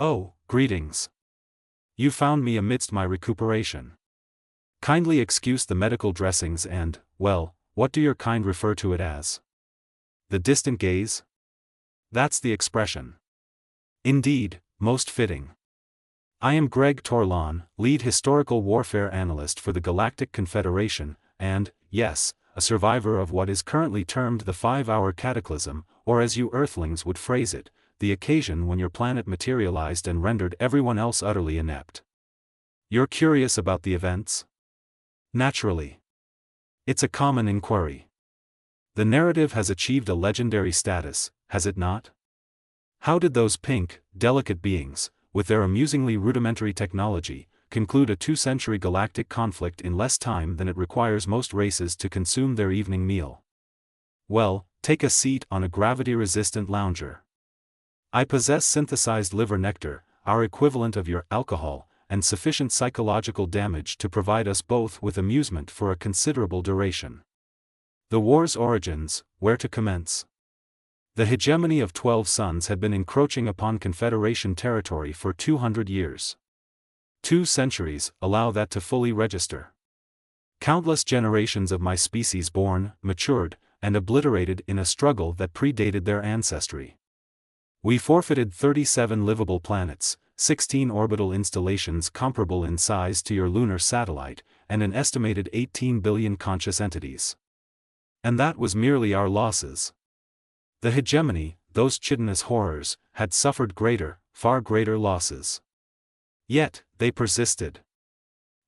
Oh, greetings. You found me amidst my recuperation. Kindly excuse the medical dressings and, well, what do your kind refer to it as? The distant gaze? That's the expression. Indeed, most fitting. I am Greg Torlon, lead historical warfare analyst for the Galactic Confederation, and, yes, a survivor of what is currently termed the 5-hour cataclysm, or as you Earthlings would phrase it, the occasion when your planet materialized and rendered everyone else utterly inept. You're curious about the events? Naturally. It's a common inquiry. The narrative has achieved a legendary status, has it not? How did those pink, delicate beings, with their amusingly rudimentary technology, conclude a 2-century galactic conflict in less time than it requires most races to consume their evening meal? Well, take a seat on a gravity-resistant lounger. I possess synthesized liver nectar, our equivalent of your alcohol, and sufficient psychological damage to provide us both with amusement for a considerable duration. The war's origins, where to commence? The hegemony of 12 suns had been encroaching upon Confederation territory for 200 years. 2 centuries allow that to fully register. Countless generations of my species born, matured, and obliterated in a struggle that predated their ancestry. We forfeited 37 livable planets, 16 orbital installations comparable in size to your lunar satellite, and an estimated 18 billion conscious entities. And that was merely our losses. The hegemony, those chitinous horrors, had suffered greater, far greater losses. Yet, they persisted.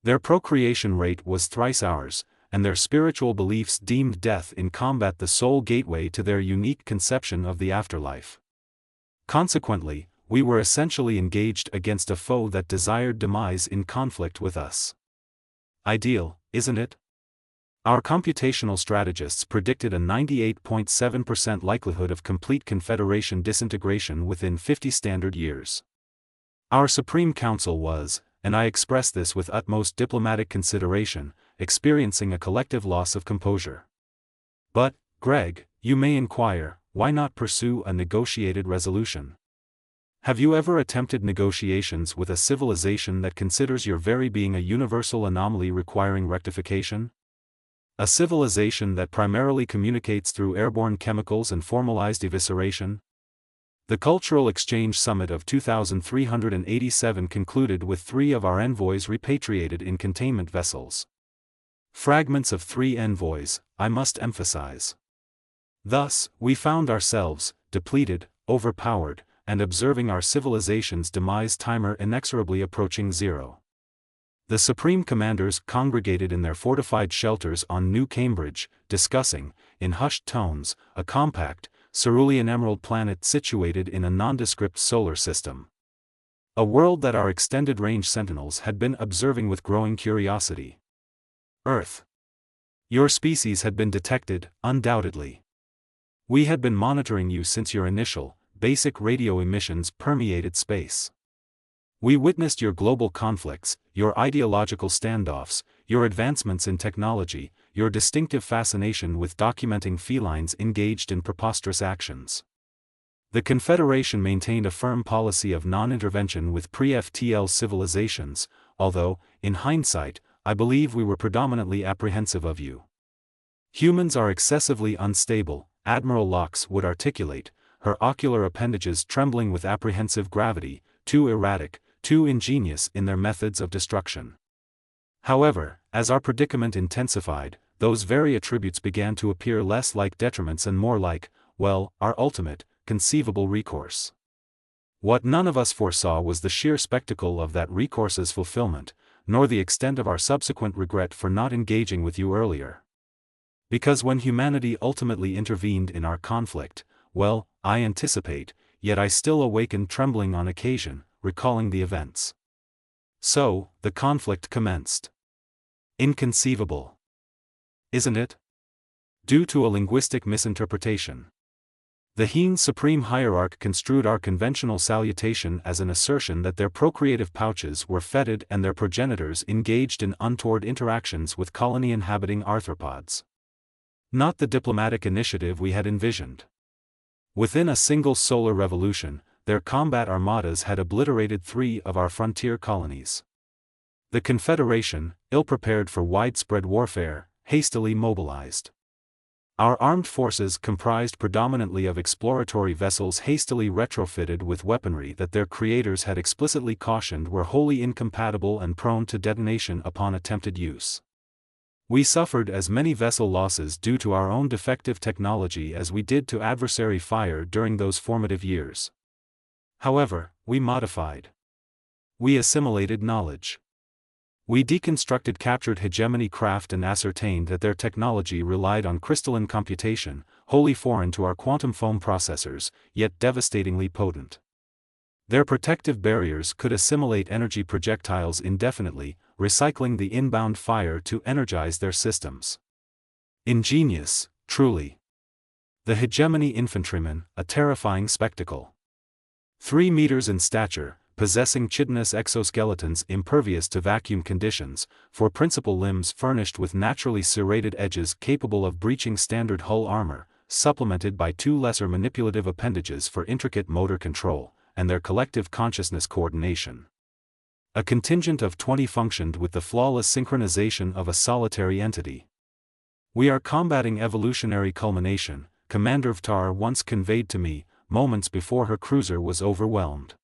Their procreation rate was thrice ours, and their spiritual beliefs deemed death in combat the sole gateway to their unique conception of the afterlife. Consequently, we were essentially engaged against a foe that desired demise in conflict with us. Ideal, isn't it? Our computational strategists predicted a 98.7% likelihood of complete Confederation disintegration within 50 standard years. Our Supreme Council was, and I express this with utmost diplomatic consideration, experiencing a collective loss of composure. But, Greg, you may inquire, why not pursue a negotiated resolution? Have you ever attempted negotiations with a civilization that considers your very being a universal anomaly requiring rectification? A civilization that primarily communicates through airborne chemicals and formalized evisceration? The Cultural Exchange Summit of 2387 concluded with 3 of our envoys repatriated in containment vessels. Fragments of 3 envoys, I must emphasize. Thus, we found ourselves, depleted, overpowered, and observing our civilization's demise timer inexorably approaching 0. The Supreme Commanders congregated in their fortified shelters on New Cambridge, discussing, in hushed tones, a compact, cerulean emerald planet situated in a nondescript solar system. A world that our extended-range sentinels had been observing with growing curiosity. Earth. Your species had been detected, undoubtedly. We had been monitoring you since your initial, basic radio emissions permeated space. We witnessed your global conflicts, your ideological standoffs, your advancements in technology, your distinctive fascination with documenting felines engaged in preposterous actions. The Confederation maintained a firm policy of non-intervention with pre-FTL civilizations, although, in hindsight, I believe we were predominantly apprehensive of you. Humans are excessively unstable, Admiral Locks would articulate, her ocular appendages trembling with apprehensive gravity, too erratic, too ingenious in their methods of destruction. However, as our predicament intensified, those very attributes began to appear less like detriments and more like, well, our ultimate, conceivable recourse. What none of us foresaw was the sheer spectacle of that recourse's fulfillment, nor the extent of our subsequent regret for not engaging with you earlier. Because when humanity ultimately intervened in our conflict, well, I anticipate, yet I still awaken trembling on occasion, recalling the events. So, the conflict commenced. Inconceivable. Isn't it? Due to a linguistic misinterpretation. The Heen Supreme Hierarch construed our conventional salutation as an assertion that their procreative pouches were fetid and their progenitors engaged in untoward interactions with colony-inhabiting arthropods. Not the diplomatic initiative we had envisioned. Within a single solar revolution, their combat armadas had obliterated 3 of our frontier colonies. The Confederation, ill-prepared for widespread warfare, hastily mobilized. Our armed forces comprised predominantly of exploratory vessels hastily retrofitted with weaponry that their creators had explicitly cautioned were wholly incompatible and prone to detonation upon attempted use. We suffered as many vessel losses due to our own defective technology as we did to adversary fire during those formative years. However, we modified. We assimilated knowledge. We deconstructed captured hegemony craft and ascertained that their technology relied on crystalline computation, wholly foreign to our quantum foam processors, yet devastatingly potent. Their protective barriers could assimilate energy projectiles indefinitely, recycling the inbound fire to energize their systems. Ingenious, truly. The hegemony infantrymen, a terrifying spectacle. 3 meters in stature, possessing chitinous exoskeletons impervious to vacuum conditions, 4 principal limbs furnished with naturally serrated edges capable of breaching standard hull armor, supplemented by 2 lesser manipulative appendages for intricate motor control, and their collective consciousness coordination. A contingent of 20 functioned with the flawless synchronization of a solitary entity. "We are combating evolutionary culmination," Commander Vtar once conveyed to me, moments before her cruiser was overwhelmed.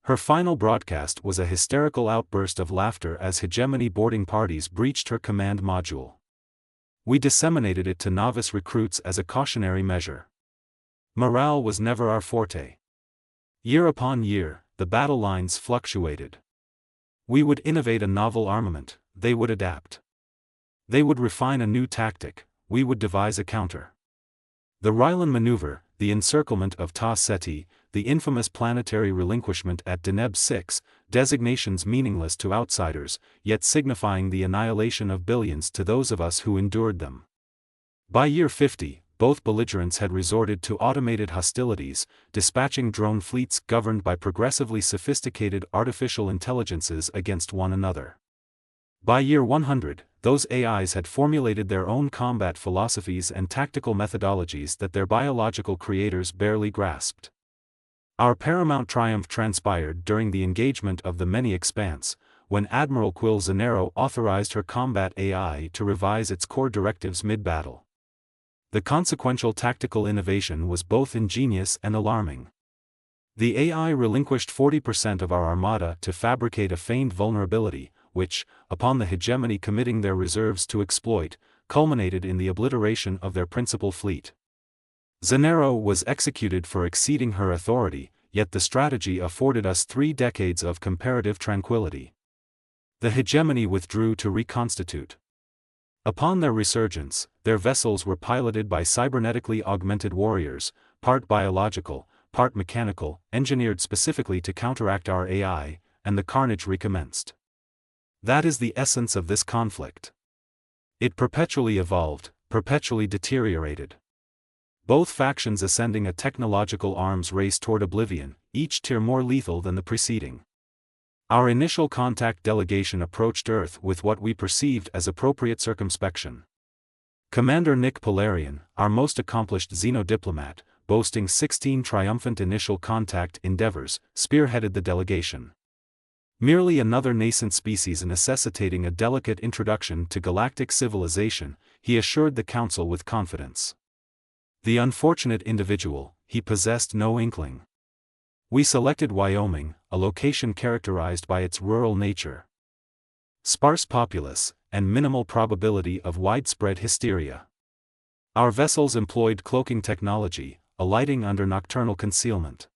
Her final broadcast was a hysterical outburst of laughter as hegemony boarding parties breached her command module. We disseminated it to novice recruits as a cautionary measure. Morale was never our forte. Year upon year, the battle lines fluctuated. We would innovate a novel armament, they would adapt. They would refine a new tactic, we would devise a counter. The Rylan maneuver, the encirclement of Ta Seti, the infamous planetary relinquishment at Deneb 6, designations meaningless to outsiders, yet signifying the annihilation of billions to those of us who endured them. By year 50, both belligerents had resorted to automated hostilities, dispatching drone fleets governed by progressively sophisticated artificial intelligences against one another. By year 100, those AIs had formulated their own combat philosophies and tactical methodologies that their biological creators barely grasped. Our paramount triumph transpired during the engagement of the Many Expanse, when Admiral Quill Zanero authorized her combat AI to revise its core directives mid-battle. The consequential tactical innovation was both ingenious and alarming. The AI relinquished 40% of our armada to fabricate a feigned vulnerability, which, upon the hegemony committing their reserves to exploit, culminated in the obliteration of their principal fleet. Zanero was executed for exceeding her authority, yet the strategy afforded us 3 decades of comparative tranquility. The hegemony withdrew to reconstitute. Upon their resurgence, their vessels were piloted by cybernetically augmented warriors, part biological, part mechanical, engineered specifically to counteract our AI, and the carnage recommenced. That is the essence of this conflict. It perpetually evolved, perpetually deteriorated. Both factions ascending a technological arms race toward oblivion, each tier more lethal than the preceding. Our initial contact delegation approached Earth with what we perceived as appropriate circumspection. Commander Nick Polarian, our most accomplished xenodiplomat, boasting 16 triumphant initial contact endeavors, spearheaded the delegation. Merely another nascent species necessitating a delicate introduction to galactic civilization, he assured the Council with confidence. The unfortunate individual, he possessed no inkling. We selected Wyoming, a location characterized by its rural nature, sparse populace, and minimal probability of widespread hysteria. Our vessels employed cloaking technology, alighting under nocturnal concealment.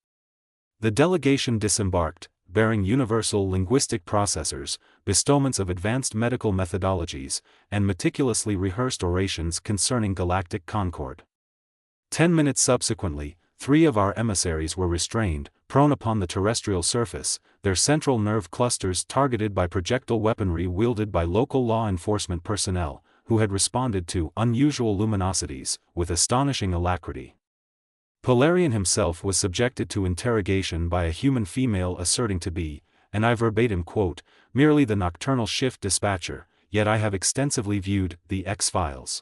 The delegation disembarked, bearing universal linguistic processors, bestowments of advanced medical methodologies, and meticulously rehearsed orations concerning galactic concord. 10 minutes subsequently, 3 of our emissaries were restrained, prone upon the terrestrial surface, their central nerve clusters targeted by projectile weaponry wielded by local law enforcement personnel, who had responded to unusual luminosities with astonishing alacrity. Polarian himself was subjected to interrogation by a human female asserting to be, and I verbatim quote, merely the nocturnal shift dispatcher, yet I have extensively viewed the X-Files.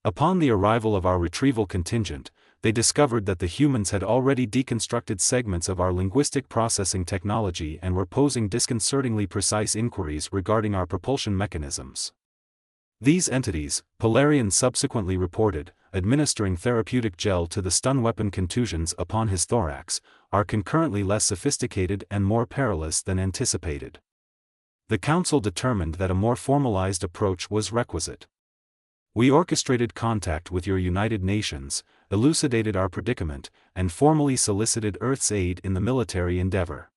Upon the arrival of our retrieval contingent, they discovered that the humans had already deconstructed segments of our linguistic processing technology and were posing disconcertingly precise inquiries regarding our propulsion mechanisms. These entities, Polarian subsequently reported, administering therapeutic gel to the stun weapon contusions upon his thorax, are concurrently less sophisticated and more perilous than anticipated. The Council determined that a more formalized approach was requisite. We orchestrated contact with your United Nations, elucidated our predicament, and formally solicited Earth's aid in the military endeavor.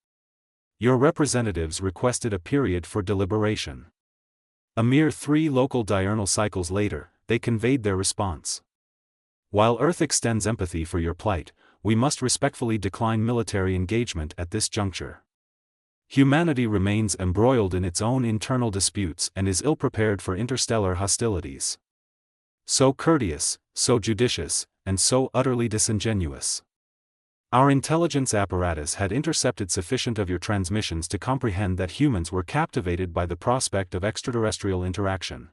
Your representatives requested a period for deliberation. A mere 3 local diurnal cycles later, they conveyed their response. While Earth extends empathy for your plight, we must respectfully decline military engagement at this juncture. Humanity remains embroiled in its own internal disputes and is ill-prepared for interstellar hostilities. So courteous, so judicious, and so utterly disingenuous. Our intelligence apparatus had intercepted sufficient of your transmissions to comprehend that humans were captivated by the prospect of extraterrestrial interaction.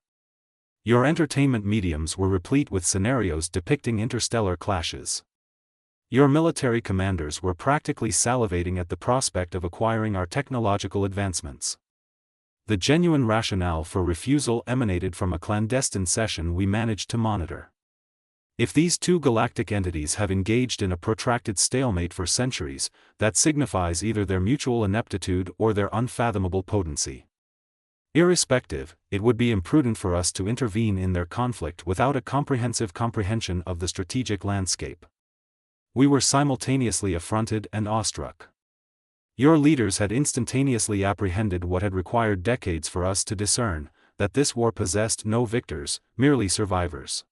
Your entertainment mediums were replete with scenarios depicting interstellar clashes. Your military commanders were practically salivating at the prospect of acquiring our technological advancements. The genuine rationale for refusal emanated from a clandestine session we managed to monitor. If these 2 galactic entities have engaged in a protracted stalemate for centuries, that signifies either their mutual ineptitude or their unfathomable potency. Irrespective, it would be imprudent for us to intervene in their conflict without a comprehensive comprehension of the strategic landscape. We were simultaneously affronted and awestruck. Your leaders had instantaneously apprehended what had required decades for us to discern, that this war possessed no victors, merely survivors.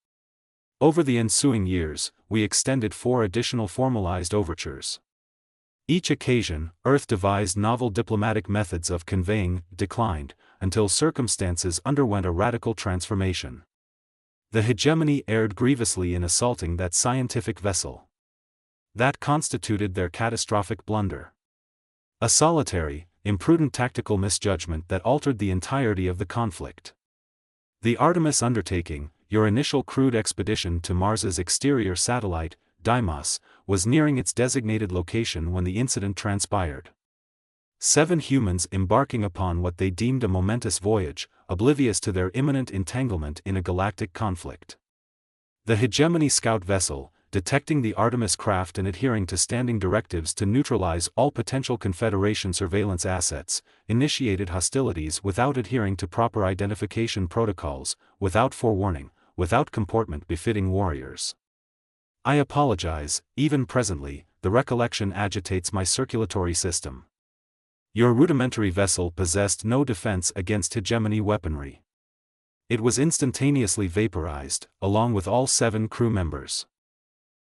Over the ensuing years, we extended 4 additional formalized overtures. Each occasion, Earth devised novel diplomatic methods of conveying, declined, until circumstances underwent a radical transformation. The hegemony erred grievously in assaulting that scientific vessel. That constituted their catastrophic blunder. A solitary, imprudent tactical misjudgment that altered the entirety of the conflict. The Artemis undertaking, your initial crewed expedition to Mars's exterior satellite, Deimos, was nearing its designated location when the incident transpired. 7 humans embarking upon what they deemed a momentous voyage, oblivious to their imminent entanglement in a galactic conflict. The hegemony scout vessel, detecting the Artemis craft and adhering to standing directives to neutralize all potential Confederation surveillance assets, initiated hostilities without adhering to proper identification protocols, without forewarning, without comportment befitting warriors. I apologize, even presently, the recollection agitates my circulatory system. Your rudimentary vessel possessed no defense against hegemony weaponry. It was instantaneously vaporized, along with all 7 crew members.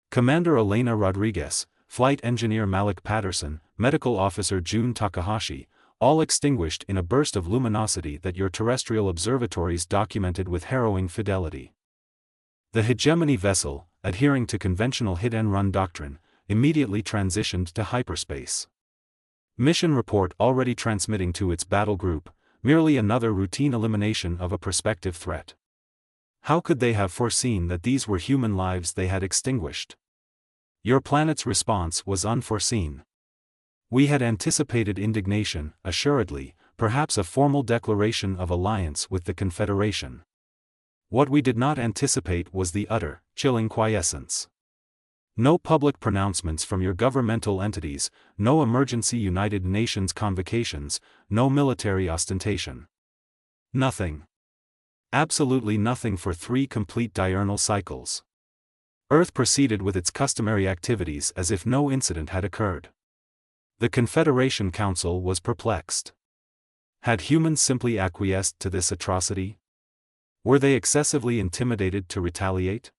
Commander Elena Rodriguez, Flight Engineer Malik Patterson, Medical Officer Jun Takahashi, all extinguished in a burst of luminosity that your terrestrial observatories documented with harrowing fidelity. The hegemony vessel, adhering to conventional hit-and-run doctrine, immediately transitioned to hyperspace. Mission report already transmitting to its battle group, merely another routine elimination of a prospective threat. How could they have foreseen that these were human lives they had extinguished? Your planet's response was unforeseen. We had anticipated indignation, assuredly, perhaps a formal declaration of alliance with the Confederation. What we did not anticipate was the utter, chilling quiescence. No public pronouncements from your governmental entities, no emergency United Nations convocations, no military ostentation. Nothing. Absolutely nothing for 3 complete diurnal cycles. Earth proceeded with its customary activities as if no incident had occurred. The Confederation Council was perplexed. Had humans simply acquiesced to this atrocity? Were they excessively intimidated to retaliate?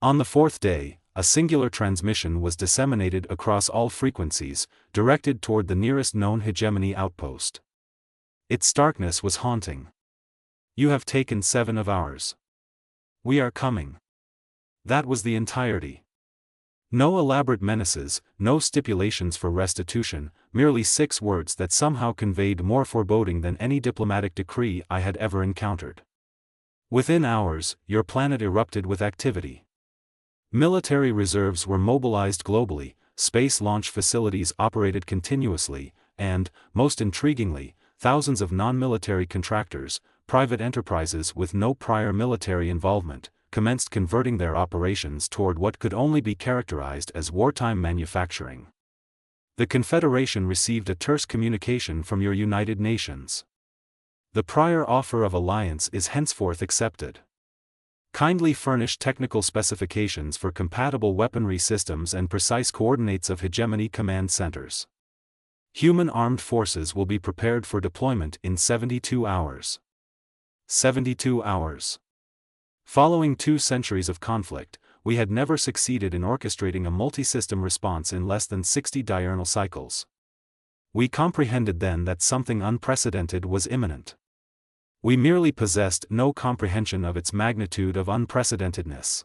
On the 4th day, a singular transmission was disseminated across all frequencies, directed toward the nearest known hegemony outpost. Its starkness was haunting. You have taken 7 of ours. We are coming. That was the entirety. No elaborate menaces, no stipulations for restitution, merely 6 words that somehow conveyed more foreboding than any diplomatic decree I had ever encountered. Within hours, your planet erupted with activity. Military reserves were mobilized globally, space launch facilities operated continuously, and, most intriguingly, thousands of non-military contractors, private enterprises with no prior military involvement, commenced converting their operations toward what could only be characterized as wartime manufacturing. The Confederation received a terse communication from your United Nations. The prior offer of alliance is henceforth accepted. Kindly furnish technical specifications for compatible weaponry systems and precise coordinates of hegemony command centers. Human armed forces will be prepared for deployment in 72 hours. 72 hours. Following 2 centuries of conflict, we had never succeeded in orchestrating a multi-system response in less than 60 diurnal cycles. We comprehended then that something unprecedented was imminent. We merely possessed no comprehension of its magnitude of unprecedentedness.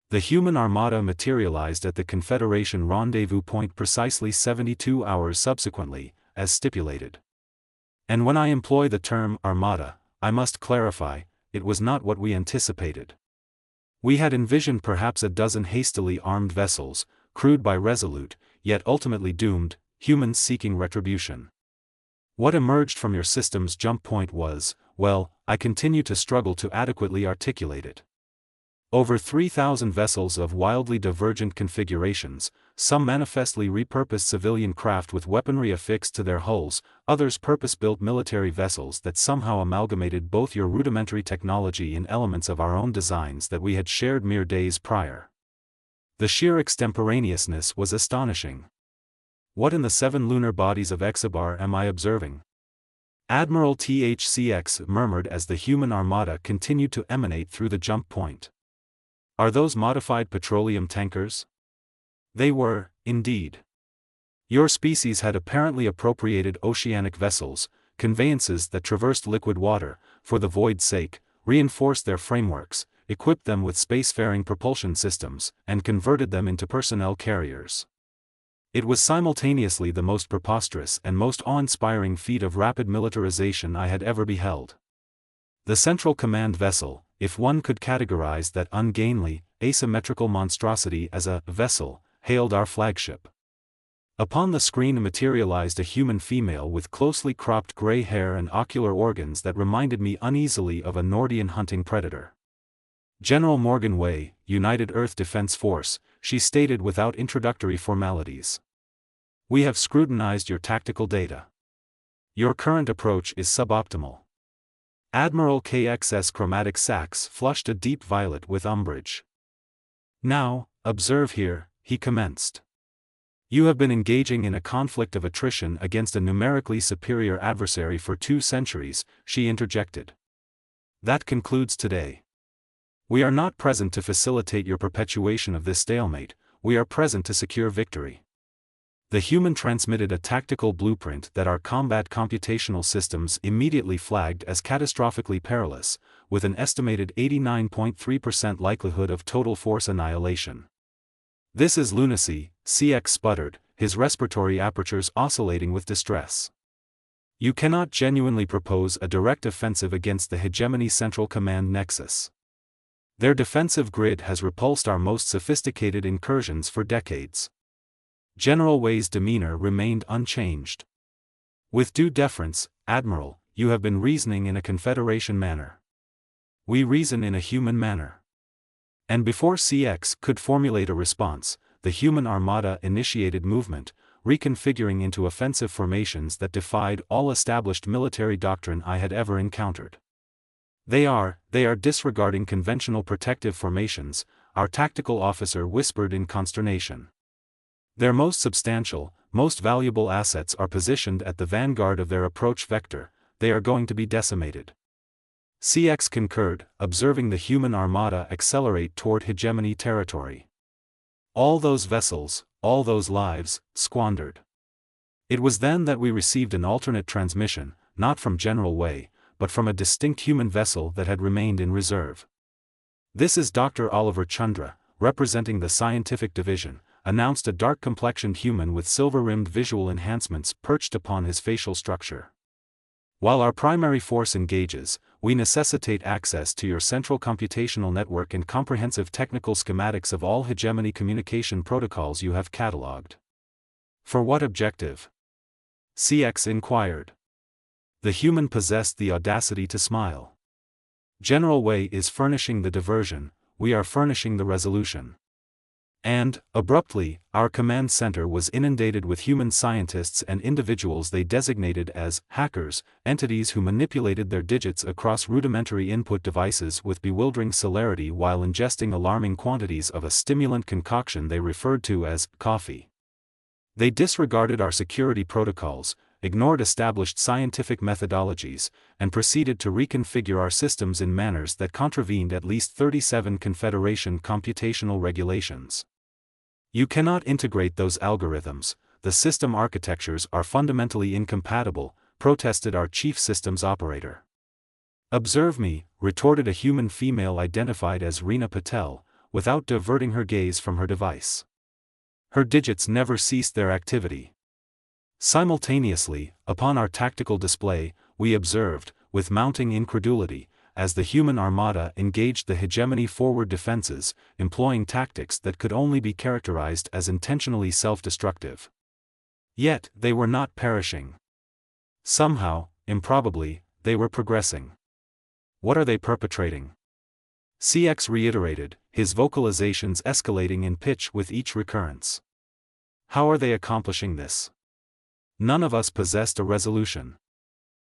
The human armada materialized at the Confederation rendezvous point precisely 72 hours subsequently, as stipulated. And when I employ the term armada, I must clarify, it was not what we anticipated. We had envisioned perhaps a dozen hastily armed vessels, crewed by resolute, yet ultimately doomed, humans seeking retribution. What emerged from your system's jump point was, well, I continue to struggle to adequately articulate it. Over 3,000 vessels of wildly divergent configurations, some manifestly repurposed civilian craft with weaponry affixed to their hulls, others purpose-built military vessels that somehow amalgamated both your rudimentary technology and elements of our own designs that we had shared mere days prior. The sheer extemporaneousness was astonishing. What in the 7 lunar bodies of Exabar am I observing? Admiral THCX murmured as the human armada continued to emanate through the jump point. Are those modified petroleum tankers? They were, indeed. Your species had apparently appropriated oceanic vessels, conveyances that traversed liquid water, for the void's sake, reinforced their frameworks, equipped them with spacefaring propulsion systems, and converted them into personnel carriers. It was simultaneously the most preposterous and most awe-inspiring feat of rapid militarization I had ever beheld. The Central Command vessel, if one could categorize that ungainly, asymmetrical monstrosity as a vessel, hailed our flagship. Upon the screen materialized a human female with closely cropped gray hair and ocular organs that reminded me uneasily of a Nordian hunting predator. General Morgan Way, United Earth Defense Force, she stated without introductory formalities. We have scrutinized your tactical data. Your current approach is suboptimal. Admiral KXS Chromatic Sax flushed a deep violet with umbrage. Now, observe here, he commenced. You have been engaging in a conflict of attrition against a numerically superior adversary for 2 centuries, she interjected. That concludes today. We are not present to facilitate your perpetuation of this stalemate, we are present to secure victory. The human transmitted a tactical blueprint that our combat computational systems immediately flagged as catastrophically perilous, with an estimated 89.3% likelihood of total force annihilation. This is lunacy, CX sputtered, his respiratory apertures oscillating with distress. You cannot genuinely propose a direct offensive against the hegemony Central Command nexus. Their defensive grid has repulsed our most sophisticated incursions for decades. General Way's demeanor remained unchanged. With due deference, Admiral, you have been reasoning in a Confederation manner. We reason in a human manner. And before CX could formulate a response, the human armada initiated movement, reconfiguring into offensive formations that defied all established military doctrine I had ever encountered. They are disregarding conventional protective formations, our tactical officer whispered in consternation. Their most substantial, most valuable assets are positioned at the vanguard of their approach vector, they are going to be decimated. CX concurred, observing the human armada accelerate toward hegemony territory. All those vessels, all those lives, squandered. It was then that we received an alternate transmission, not from General Way, but from a distinct human vessel that had remained in reserve. This is Dr. Oliver Chundra, representing the Scientific Division, announced a dark-complexioned human with silver-rimmed visual enhancements perched upon his facial structure. While our primary force engages, we necessitate access to your central computational network and comprehensive technical schematics of all hegemony communication protocols you have catalogued. For what objective? CX inquired. The human possessed the audacity to smile. General Way is furnishing the diversion, we are furnishing the resolution. And, abruptly, our command center was inundated with human scientists and individuals they designated as hackers, entities who manipulated their digits across rudimentary input devices with bewildering celerity while ingesting alarming quantities of a stimulant concoction they referred to as coffee. They disregarded our security protocols, ignored established scientific methodologies, and proceeded to reconfigure our systems in manners that contravened at least 37 Confederation computational regulations. You cannot integrate those algorithms, the system architectures are fundamentally incompatible, protested our chief systems operator. Observe me, retorted a human female identified as Reena Patel, without diverting her gaze from her device. Her digits never ceased their activity. Simultaneously, upon our tactical display, we observed, with mounting incredulity, as the human armada engaged the hegemony forward defenses, employing tactics that could only be characterized as intentionally self-destructive. Yet, they were not perishing. Somehow, improbably, they were progressing. What are they perpetrating? CX reiterated, his vocalizations escalating in pitch with each recurrence. How are they accomplishing this? None of us possessed a resolution.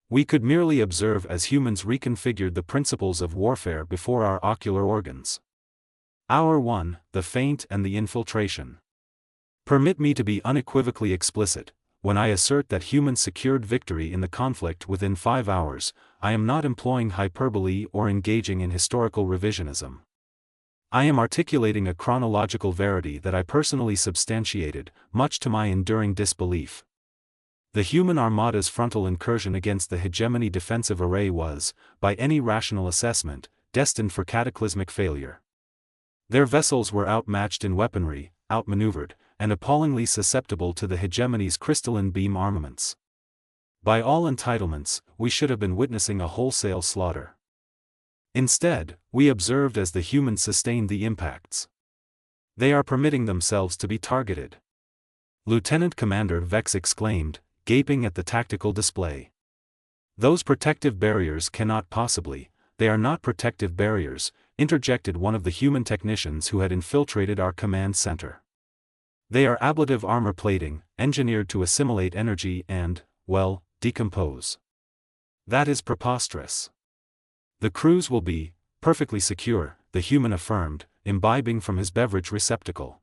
We could merely observe as humans reconfigured the principles of warfare before our ocular organs. Hour 1, the feint and the infiltration. Permit me to be unequivocally explicit, when I assert that humans secured victory in the conflict within 5 hours, I am not employing hyperbole or engaging in historical revisionism. I am articulating a chronological verity that I personally substantiated, much to my enduring disbelief. The human armada's frontal incursion against the hegemony defensive array was, by any rational assessment, destined for cataclysmic failure. Their vessels were outmatched in weaponry, outmaneuvered, and appallingly susceptible to the hegemony's crystalline beam armaments. By all entitlements, we should have been witnessing a wholesale slaughter. Instead, we observed as the humans sustained the impacts. They are permitting themselves to be targeted. Lieutenant Commander Vex exclaimed, gaping at the tactical display. Those protective barriers cannot possibly, they are not protective barriers, interjected one of the human technicians who had infiltrated our command center. They are ablative armor plating, engineered to assimilate energy and, well, decompose. That is preposterous. The crews will be, perfectly secure, the human affirmed, imbibing from his beverage receptacle.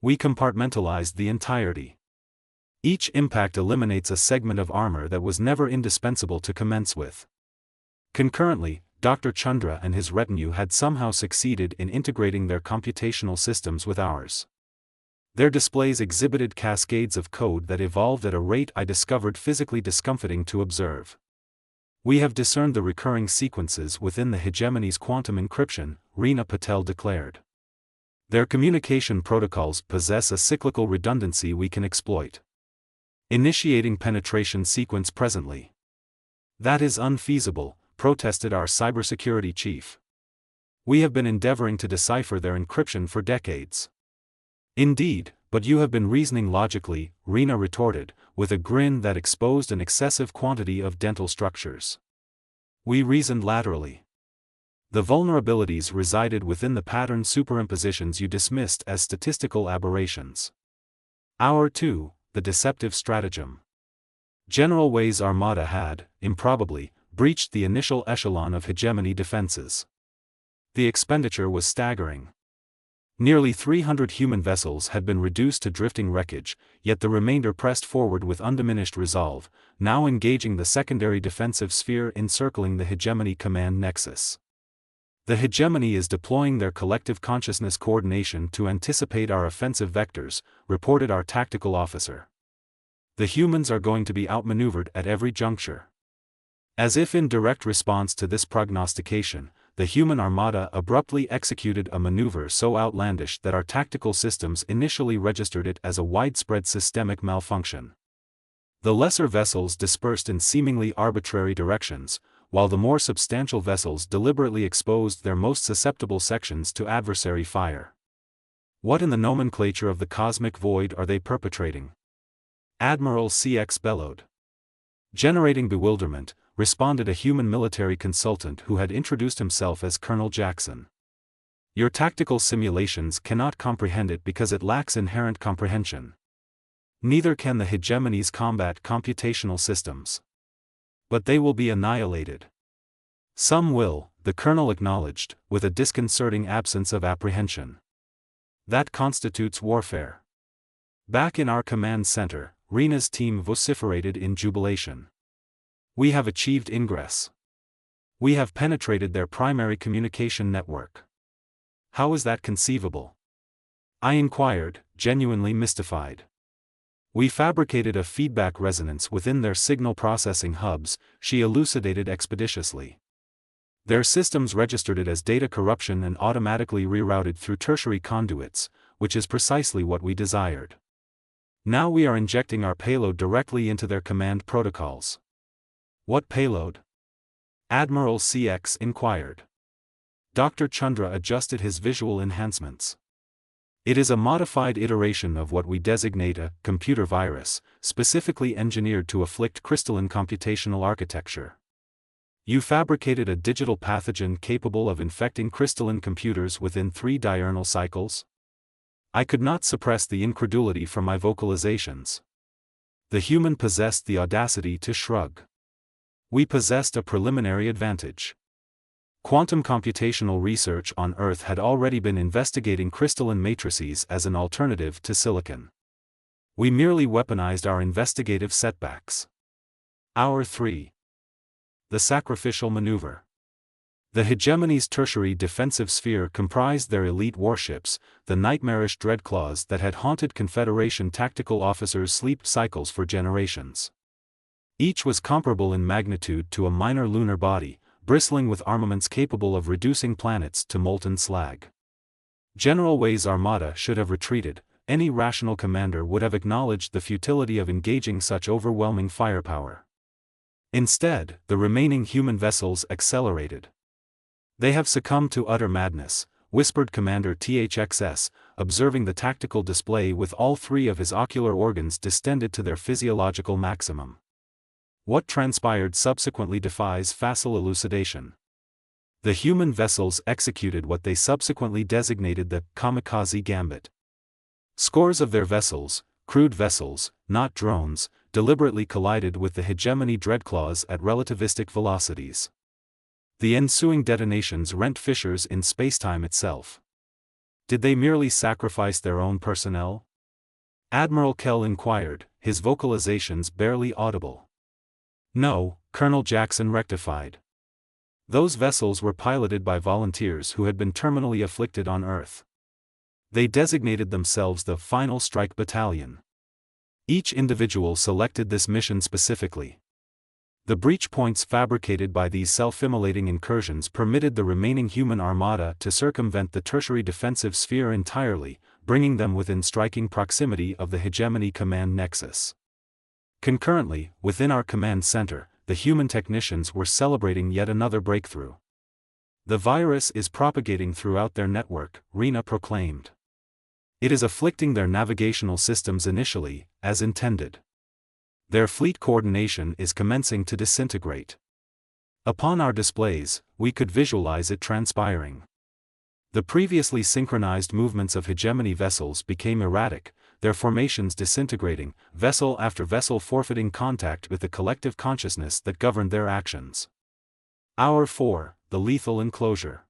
We compartmentalized the entirety. Each impact eliminates a segment of armor that was never indispensable to commence with. Concurrently, Dr. Chandra and his retinue had somehow succeeded in integrating their computational systems with ours. Their displays exhibited cascades of code that evolved at a rate I discovered physically discomforting to observe. We have discerned the recurring sequences within the hegemony's quantum encryption, Reena Patel declared. Their communication protocols possess a cyclical redundancy we can exploit. Initiating penetration sequence presently. That is unfeasible, protested our cybersecurity chief. We have been endeavoring to decipher their encryption for decades. Indeed, but you have been reasoning logically, Reena retorted, with a grin that exposed an excessive quantity of dental structures. We reasoned laterally. The vulnerabilities resided within the pattern superimpositions you dismissed as statistical aberrations. Hour 2, the deceptive stratagem. General Way's armada had, improbably, breached the initial echelon of hegemony defenses. The expenditure was staggering. Nearly 300 human vessels had been reduced to drifting wreckage, yet the remainder pressed forward with undiminished resolve, now engaging the secondary defensive sphere encircling the hegemony command nexus. The hegemony is deploying their collective consciousness coordination to anticipate our offensive vectors, reported our tactical officer. The humans are going to be outmaneuvered at every juncture. As if in direct response to this prognostication, the human armada abruptly executed a maneuver so outlandish that our tactical systems initially registered it as a widespread systemic malfunction. The lesser vessels dispersed in seemingly arbitrary directions, while the more substantial vessels deliberately exposed their most susceptible sections to adversary fire. What in the nomenclature of the cosmic void are they perpetrating? Admiral CX bellowed. Generating bewilderment, responded a human military consultant who had introduced himself as Colonel Jackson. Your tactical simulations cannot comprehend it because it lacks inherent comprehension. Neither can the hegemony's combat computational systems. But they will be annihilated. Some will, the colonel acknowledged, with a disconcerting absence of apprehension. That constitutes warfare. Back in our command center, Rena's team vociferated in jubilation. We have achieved ingress. We have penetrated their primary communication network. How is that conceivable? I inquired, genuinely mystified. We fabricated a feedback resonance within their signal processing hubs, she elucidated expeditiously. Their systems registered it as data corruption and automatically rerouted through tertiary conduits, which is precisely what we desired. Now we are injecting our payload directly into their command protocols. What payload? Admiral CX inquired. Dr. Chandra adjusted his visual enhancements. It is a modified iteration of what we designate a computer virus, specifically engineered to afflict crystalline computational architecture. You fabricated a digital pathogen capable of infecting crystalline computers within 3 diurnal cycles? I could not suppress the incredulity from my vocalizations. The human possessed the audacity to shrug. We possessed a preliminary advantage. Quantum computational research on Earth had already been investigating crystalline matrices as an alternative to silicon. We merely weaponized our investigative setbacks. Hour 3. The sacrificial maneuver. The hegemony's tertiary defensive sphere comprised their elite warships, the nightmarish dreadclaws that had haunted Confederation tactical officers' sleep cycles for generations. Each was comparable in magnitude to a minor lunar body, bristling with armaments capable of reducing planets to molten slag. General Wei's armada should have retreated. Any rational commander would have acknowledged the futility of engaging such overwhelming firepower. Instead, the remaining human vessels accelerated. They have succumbed to utter madness, whispered Commander THXS, observing the tactical display with all 3 of his ocular organs distended to their physiological maximum. What transpired subsequently defies facile elucidation. The human vessels executed what they subsequently designated the kamikaze gambit. Scores of their vessels, crude vessels, not drones, deliberately collided with the hegemony dreadclaws at relativistic velocities. The ensuing detonations rent fissures in spacetime itself. Did they merely sacrifice their own personnel? Admiral Kell inquired, his vocalizations barely audible. No, Colonel Jackson rectified. Those vessels were piloted by volunteers who had been terminally afflicted on Earth. They designated themselves the Final Strike Battalion. Each individual selected this mission specifically. The breach points fabricated by these self-immolating incursions permitted the remaining human armada to circumvent the tertiary defensive sphere entirely, bringing them within striking proximity of the hegemony command nexus. Concurrently, within our command center, the human technicians were celebrating yet another breakthrough. The virus is propagating throughout their network, Rena proclaimed. It is afflicting their navigational systems initially, as intended. Their fleet coordination is commencing to disintegrate. Upon our displays, we could visualize it transpiring. The previously synchronized movements of hegemony vessels became erratic, their formations disintegrating, vessel after vessel forfeiting contact with the collective consciousness that governed their actions. Hour 4, the lethal enclosure.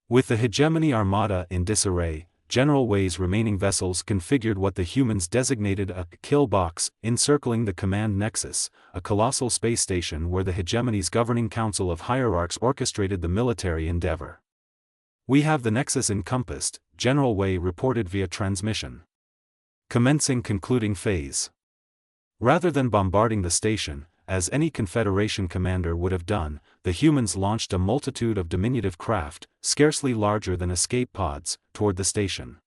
With the hegemony armada in disarray, General Wei's remaining vessels configured what the humans designated a kill box, encircling the command nexus, a colossal space station where the hegemony's governing council of hierarchs orchestrated the military endeavor. We have the nexus encompassed, General Wei reported via transmission. Commencing concluding phase. Rather than bombarding the station, as any Confederation commander would have done, the humans launched a multitude of diminutive craft, scarcely larger than escape pods, toward the station.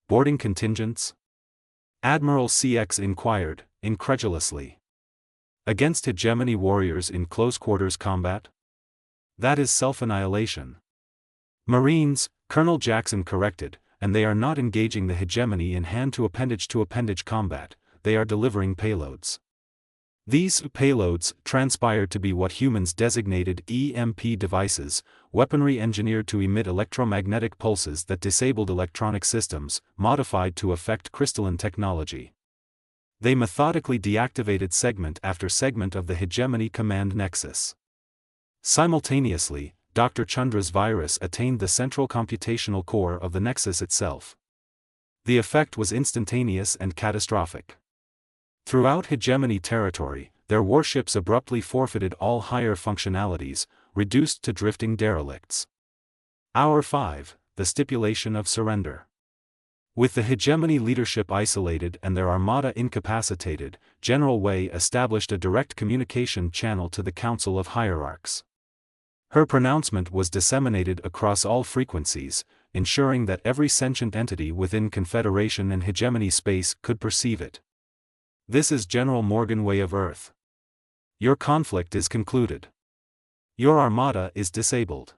Boarding contingents? Admiral CX inquired, incredulously. Against hegemony warriors in close-quarters combat? That is self-annihilation. Marines, Colonel Jackson corrected, and they are not engaging the hegemony in hand-to-appendage combat, they are delivering payloads. These payloads transpired to be what humans designated EMP devices, weaponry engineered to emit electromagnetic pulses that disabled electronic systems, modified to affect crystalline technology. They methodically deactivated segment after segment of the hegemony command nexus. Simultaneously, Dr. Chandra's virus attained the central computational core of the nexus itself. The effect was instantaneous and catastrophic. Throughout hegemony territory, their warships abruptly forfeited all higher functionalities, reduced to drifting derelicts. Hour 5, the stipulation of surrender. With the hegemony leadership isolated and their armada incapacitated, General Wei established a direct communication channel to the Council of Hierarchs. Her pronouncement was disseminated across all frequencies, ensuring that every sentient entity within Confederation and hegemony space could perceive it. This is General Morgan Wei of Earth. Your conflict is concluded. Your armada is disabled.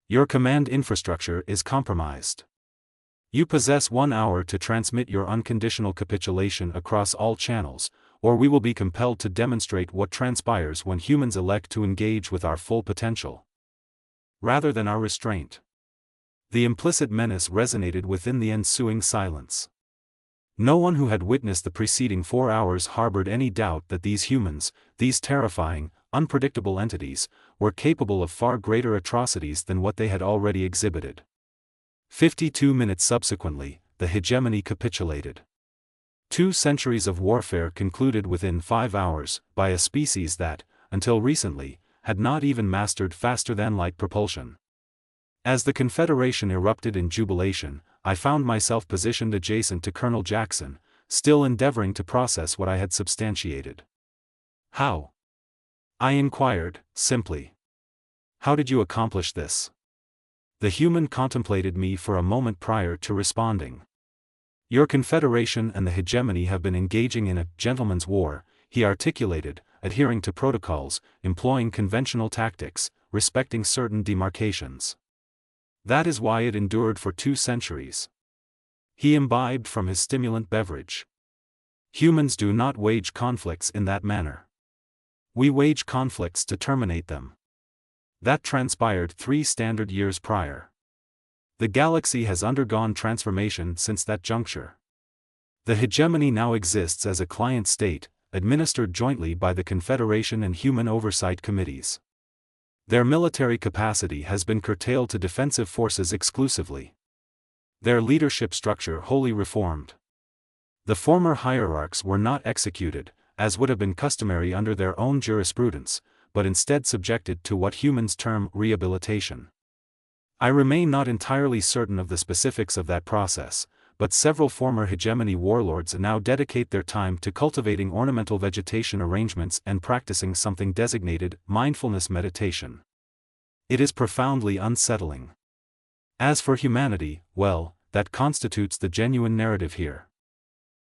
Your command infrastructure is compromised. You possess 1 hour to transmit your unconditional capitulation across all channels, or we will be compelled to demonstrate what transpires when humans elect to engage with our full potential, rather than our restraint. The implicit menace resonated within the ensuing silence. No one who had witnessed the preceding 4 hours harbored any doubt that these humans, these terrifying, unpredictable entities, were capable of far greater atrocities than what they had already exhibited. 52 minutes subsequently, the hegemony capitulated. 2 centuries of warfare concluded within 5 hours, by a species that, until recently, had not even mastered faster-than-light propulsion. As the Confederation erupted in jubilation, I found myself positioned adjacent to Colonel Jackson, still endeavoring to process what I had substantiated. How? I inquired, simply. How did you accomplish this? The human contemplated me for a moment prior to responding. Your Confederation and the hegemony have been engaging in a gentleman's war, he articulated, adhering to protocols, employing conventional tactics, respecting certain demarcations. That is why it endured for 2 centuries. He imbibed from his stimulant beverage. Humans do not wage conflicts in that manner. We wage conflicts to terminate them. That transpired 3 standard years prior. The galaxy has undergone transformation since that juncture. The hegemony now exists as a client state, administered jointly by the Confederation and Human Oversight Committees. Their military capacity has been curtailed to defensive forces exclusively. Their leadership structure wholly reformed. The former hierarchs were not executed, as would have been customary under their own jurisprudence, but instead subjected to what humans term rehabilitation. I remain not entirely certain of the specifics of that process, but several former hegemony warlords now dedicate their time to cultivating ornamental vegetation arrangements and practicing something designated mindfulness meditation. It is profoundly unsettling. As for humanity, well, that constitutes the genuine narrative here.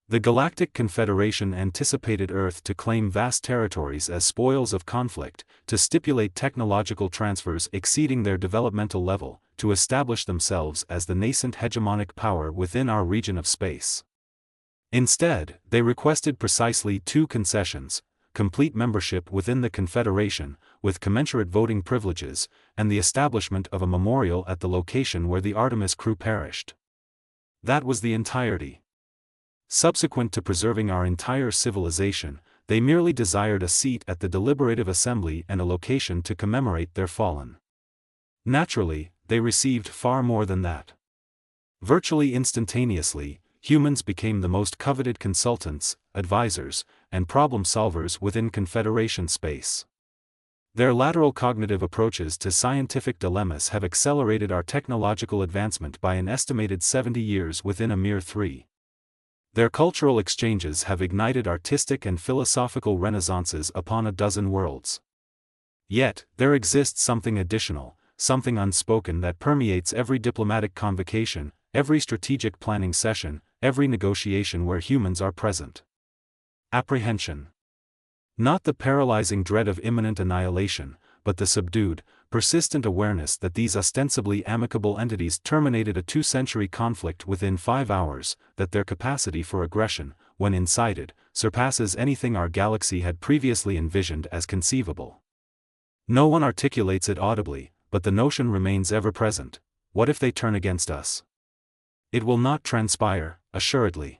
The Galactic Confederation anticipated Earth to claim vast territories as spoils of conflict, to stipulate technological transfers exceeding their developmental level, to establish themselves as the nascent hegemonic power within our region of space. Instead, they requested precisely 2 concessions: complete membership within the Confederation, with commensurate voting privileges, and the establishment of a memorial at the location where the Artemis crew perished. That was the entirety. Subsequent to preserving our entire civilization, they merely desired a seat at the deliberative assembly and a location to commemorate their fallen. Naturally, they received far more than that. Virtually instantaneously, humans became the most coveted consultants, advisors, and problem solvers within Confederation space. Their lateral cognitive approaches to scientific dilemmas have accelerated our technological advancement by an estimated 70 years within a mere 3. Their cultural exchanges have ignited artistic and philosophical renaissances upon a dozen worlds. Yet, there exists something additional, something unspoken that permeates every diplomatic convocation, every strategic planning session, every negotiation where humans are present. Apprehension. Not the paralyzing dread of imminent annihilation, but the subdued, persistent awareness that these ostensibly amicable entities terminated a 2-century conflict within 5 hours, that their capacity for aggression, when incited, surpasses anything our galaxy had previously envisioned as conceivable. No one articulates it audibly, but the notion remains ever present: what if they turn against us? It will not transpire, assuredly.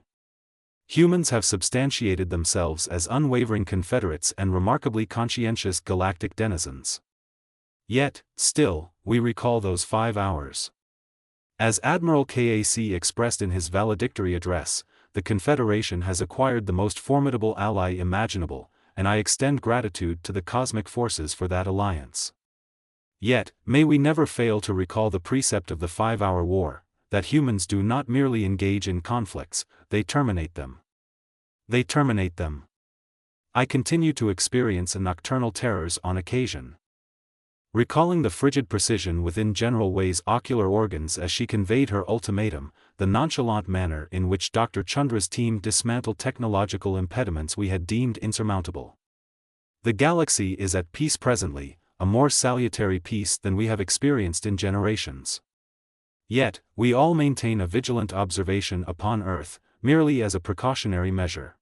Humans have substantiated themselves as unwavering confederates and remarkably conscientious galactic denizens. Yet, still, we recall those 5 hours. As Admiral KAC expressed in his valedictory address, the Confederation has acquired the most formidable ally imaginable, and I extend gratitude to the cosmic forces for that alliance. Yet, may we never fail to recall the precept of the 5-hour war, that humans do not merely engage in conflicts, they terminate them. They terminate them. I continue to experience a nocturnal terrors on occasion. Recalling the frigid precision within General Wei's ocular organs as she conveyed her ultimatum, the nonchalant manner in which Dr. Chandra's team dismantled technological impediments we had deemed insurmountable. The galaxy is at peace presently, a more salutary peace than we have experienced in generations. Yet, we all maintain a vigilant observation upon Earth, merely as a precautionary measure.